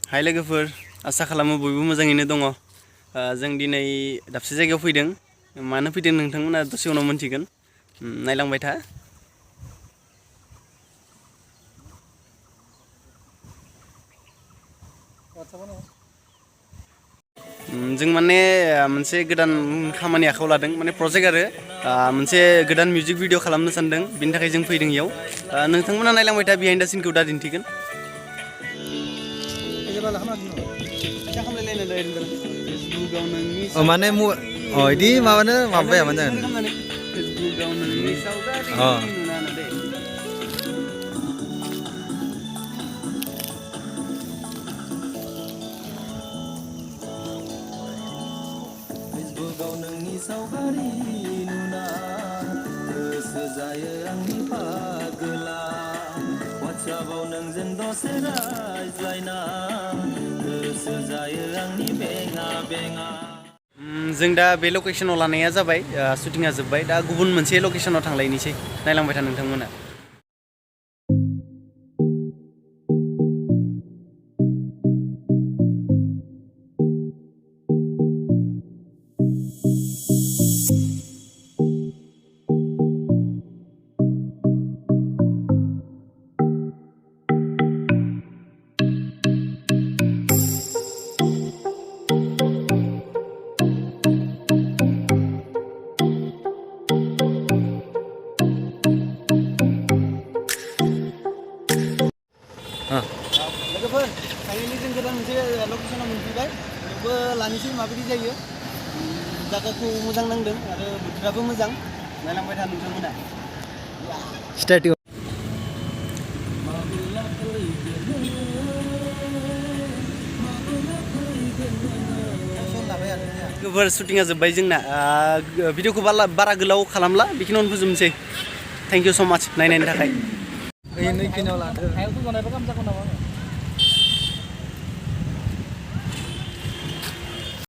हाय लोगोफोर आसा खालामो बयबो मोजाङैनो दङ जों दिनै दाबसे जायगायाव फैदों मानो फैदों नोंथांमोना दसे उनाव मोनथिगोन नायलांबाय था जों माने मोनसे गोदान खामानि आखायाव लादों माने प्रजेक्ट आरो मोनसे गोदान मिउजिक भिडिअ खालामनो सानदों बिनि थाखाय जों फैदों इयाव नोंथांमोना नायलांबाय था बिहाइन्ड द सिनखौ दा दिन्थिगोन माने इदि माबानो माबाया माने फेसबुकाव नोंनि सावगारि नुना गोसो जायो आंनि फागोला वाट्सएपआव नोंजों दसे रायज्लायना गोसो जायो आंनि बेङा बेङा जों दा बे लकेसनाव लानाया जाबाय शुटिंआ जोब्बाय दा गुबुन मोनसे लकेसनाव थांलायनोसै नायलांबाय था नोंथांमोना लोगोफोर फाइनालि जों गोदान मोनसे लकेसनाव मोनफैबाय बेयावबो लानोसै माबायदि जायो जायगाखौ मोजां नांदों आरो बोथोराबो मोजां नायलांबाय था नोंथांमोना स्टार्टिं लोगोफोर शुटिंआ जोब्बाय जोंना भिडिअखौ बारा गोलाव खालामला बेखिनियावनो फोजोबनोसै थेंक इउ स' माच नायनायनि थाखाय